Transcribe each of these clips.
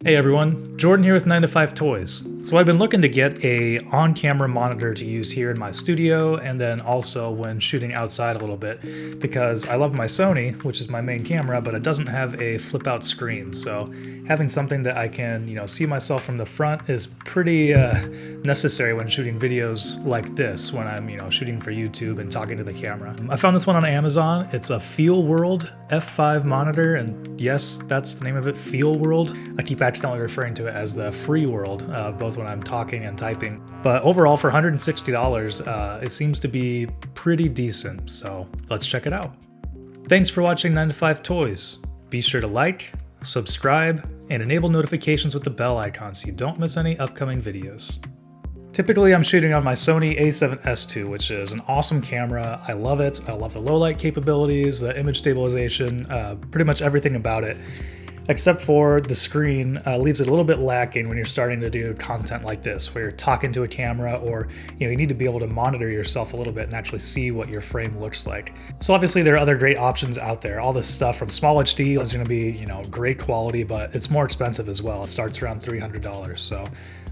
Hey everyone, Jordan here with 9 to 5 Toys. So I've been looking to get a on-camera monitor to use here in my studio and then also when shooting outside a little bit because I love my Sony, which is my main camera, but it doesn't have a flip-out screen. So having something that I can, see myself from the front is pretty necessary when shooting videos like this, when I'm, shooting for YouTube and talking to the camera. I found this one on Amazon. It's a Feelworld F5 monitor, and yes, that's the name of it, Feelworld. I keep accidentally referring to it as the free world, both when I'm talking and typing. But overall, for $160, it seems to be pretty decent, so let's check it out. Thanks for watching 9 to 5 Toys. Be sure to like, subscribe, and enable notifications with the bell icon so you don't miss any upcoming videos. Typically, I'm shooting on my Sony a7S II, which is an awesome camera. I love it. I love the low light capabilities, the image stabilization, pretty much everything about it. Except for the screen leaves it a little bit lacking when you're starting to do content like this, where you're talking to a camera or you need to be able to monitor yourself a little bit and actually see what your frame looks like. So obviously there are other great options out there. All this stuff from Small HD is going to be great quality, but it's more expensive as well. It starts around $300, so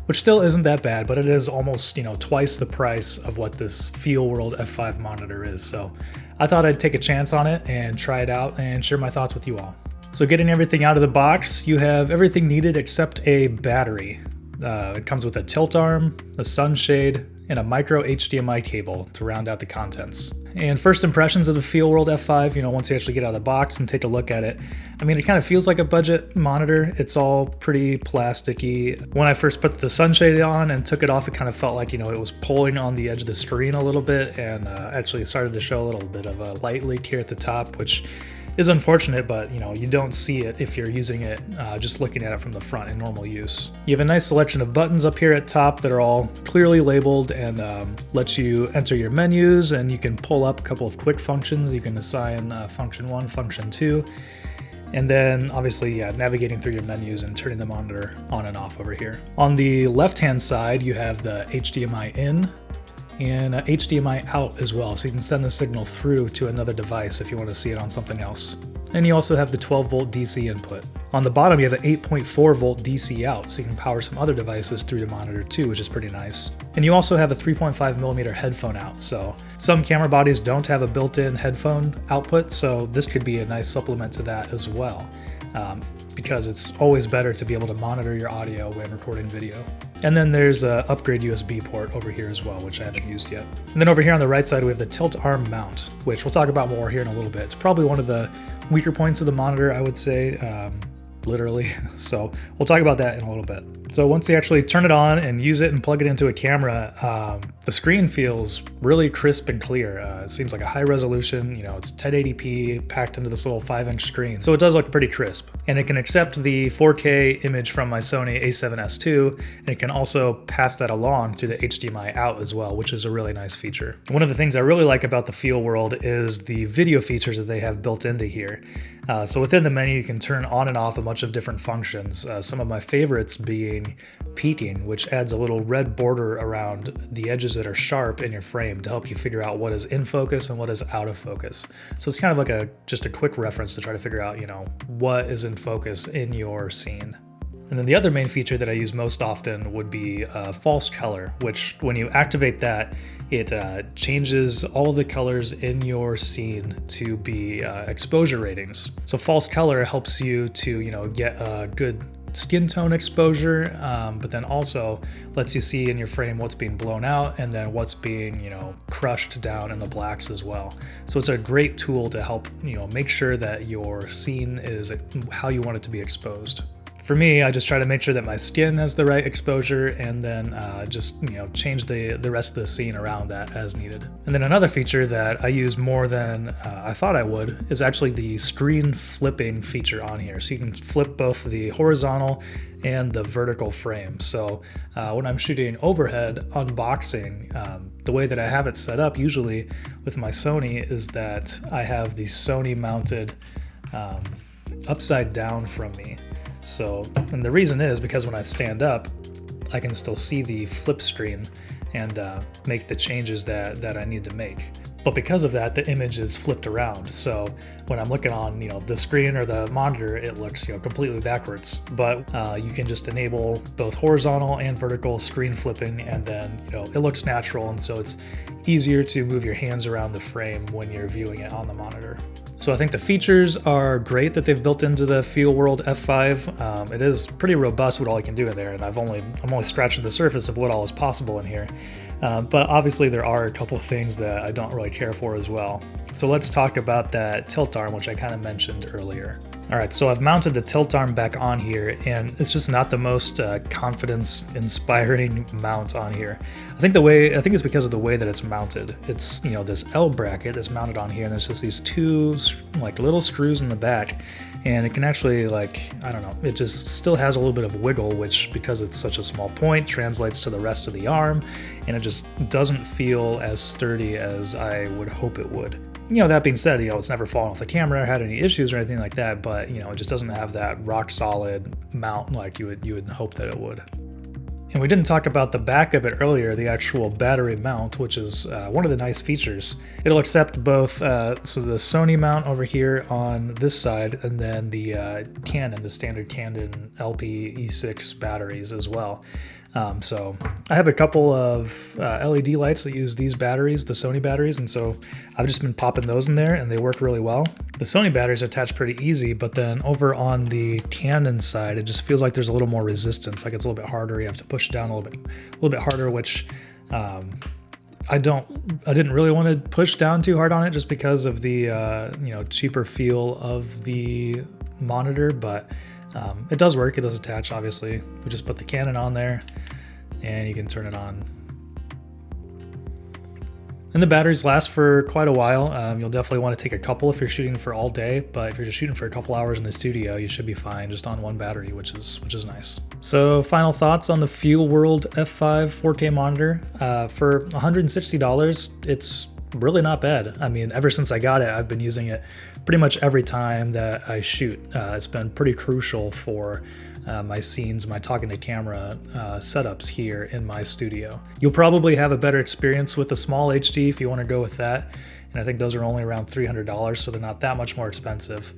which still isn't that bad, but it is almost twice the price of what this Feelworld F5 monitor is. So I thought I'd take a chance on it and try it out and share my thoughts with you all. So getting everything out of the box, you have everything needed except a battery. It comes with a tilt arm, a sunshade, and a micro HDMI cable to round out the contents. And first impressions of the Feelworld F5, once you actually get out of the box and take a look at it, it kind of feels like a budget monitor. It's all pretty plasticky. When I first put the sunshade on and took it off, it kind of felt like, it was pulling on the edge of the screen a little bit, and actually started to show a little bit of a light leak here at the top, which is unfortunate, but you don't see it if you're using it just looking at it from the front in normal use. You have a nice selection of buttons up here at top that are all clearly labeled and let you enter your menus, and you can pull up a couple of quick functions. You can assign function 1, function 2, and then obviously navigating through your menus and turning the monitor on and off over here. On the left hand side you have the HDMI in and HDMI out as well, so you can send the signal through to another device if you want to see it on something else. And you also have the 12 volt DC input. On the bottom you have an 8.4 volt DC out, so you can power some other devices through the monitor too, which is pretty nice. And you also have a 3.5mm headphone out, so some camera bodies don't have a built-in headphone output, so this could be a nice supplement to that as well. Because it's always better to be able to monitor your audio when recording video. And then there's an upgrade USB port over here as well, which I haven't used yet. And then over here on the right side we have the tilt arm mount, which we'll talk about more here in a little bit. It's probably one of the weaker points of the monitor, I would say, literally. So we'll talk about that in a little bit. So once you actually turn it on and use it and plug it into a camera, the screen feels really crisp and clear. It seems like a high resolution, it's 1080p packed into this little 5-inch screen. So it does look pretty crisp. And it can accept the 4K image from my Sony a7S II, and it can also pass that along to the HDMI out as well, which is a really nice feature. One of the things I really like about the Feelworld is the video features that they have built into here. So within the menu you can turn on and off a bunch of different functions. Some of my favorites being peaking, which adds a little red border around the edges that are sharp in your frame to help you figure out what is in focus and what is out of focus. So it's kind of like just a quick reference to try to figure out, what is in focus in your scene. And then the other main feature that I use most often would be false color, which when you activate that, it changes all the colors in your scene to be exposure ratings. So false color helps you to, get a good skin tone exposure, but then also lets you see in your frame what's being blown out and then what's being, crushed down in the blacks as well. So it's a great tool to help, make sure that your scene is how you want it to be exposed. For me, I just try to make sure that my skin has the right exposure and then just change the rest of the scene around that as needed. And then another feature that I use more than I thought I would is actually the screen flipping feature on here. So you can flip both the horizontal and the vertical frame. So when I'm shooting overhead unboxing, the way that I have it set up usually with my Sony is that I have the Sony mounted upside down from me. So, and the reason is because when I stand up, I can still see the flip screen and make the changes that I need to make. But because of that, the image is flipped around. So when I'm looking on, the screen or the monitor, it looks, completely backwards. But you can just enable both horizontal and vertical screen flipping, and then, it looks natural. And so it's easier to move your hands around the frame when you're viewing it on the monitor. So I think the features are great that they've built into the Feelworld F5. It is pretty robust with all you can do in there, and I'm only scratching the surface of what all is possible in here. But obviously there are a couple of things that I don't really care for as well. So let's talk about that tilt arm, which I kind of mentioned earlier. All right, so I've mounted the tilt arm back on here, and it's just not the most confidence-inspiring mount on here. I think it's because of the way that it's mounted. It's, this L bracket that's mounted on here, and there's just these two little screws in the back, and it can actually it just still has a little bit of wiggle, which, because it's such a small point, translates to the rest of the arm, and it just doesn't feel as sturdy as I would hope it would. That being said, it's never fallen off the camera or had any issues or anything like that, but, it just doesn't have that rock solid mount like you would hope that it would. And we didn't talk about the back of it earlier, the actual battery mount, which is one of the nice features. It'll accept both, so the Sony mount over here on this side, and then the the standard Canon LP E6 batteries as well. So I have a couple of LED lights that use these batteries, the Sony batteries, and so I've just been popping those in there, and they work really well. The Sony batteries attach pretty easy, but then over on the Canon side, it just feels like there's a little more resistance, like it's a little bit harder. You have to push down a little bit harder, which I didn't really want to push down too hard on it just because of the cheaper feel of the monitor, but it does work. It does attach, obviously. We just put the Canon on there and you can turn it on. And the batteries last for quite a while. You'll definitely want to take a couple if you're shooting for all day, but if you're just shooting for a couple hours in the studio, you should be fine just on one battery, which is nice. So final thoughts on the Feelworld F5 4K monitor. For $160, it's really not bad. I mean, ever since I got it, I've been using it pretty much every time that I shoot. It's been pretty crucial for my scenes, my talking to camera setups here in my studio. You'll probably have a better experience with a small HD if you want to go with that, and I think those are only around $300, so they're not that much more expensive.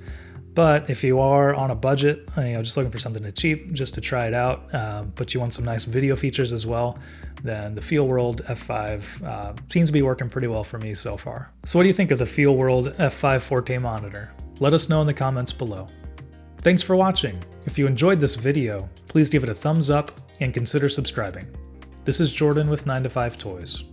But if you are on a budget, just looking for something cheap just to try it out, but you want some nice video features as well, then the Feelworld F5 seems to be working pretty well for me so far. So what do you think of the Feelworld F5 4K monitor? Let us know in the comments below. Thanks for watching. If you enjoyed this video, please give it a thumbs up and consider subscribing. This is Jordan with 9to5 Toys.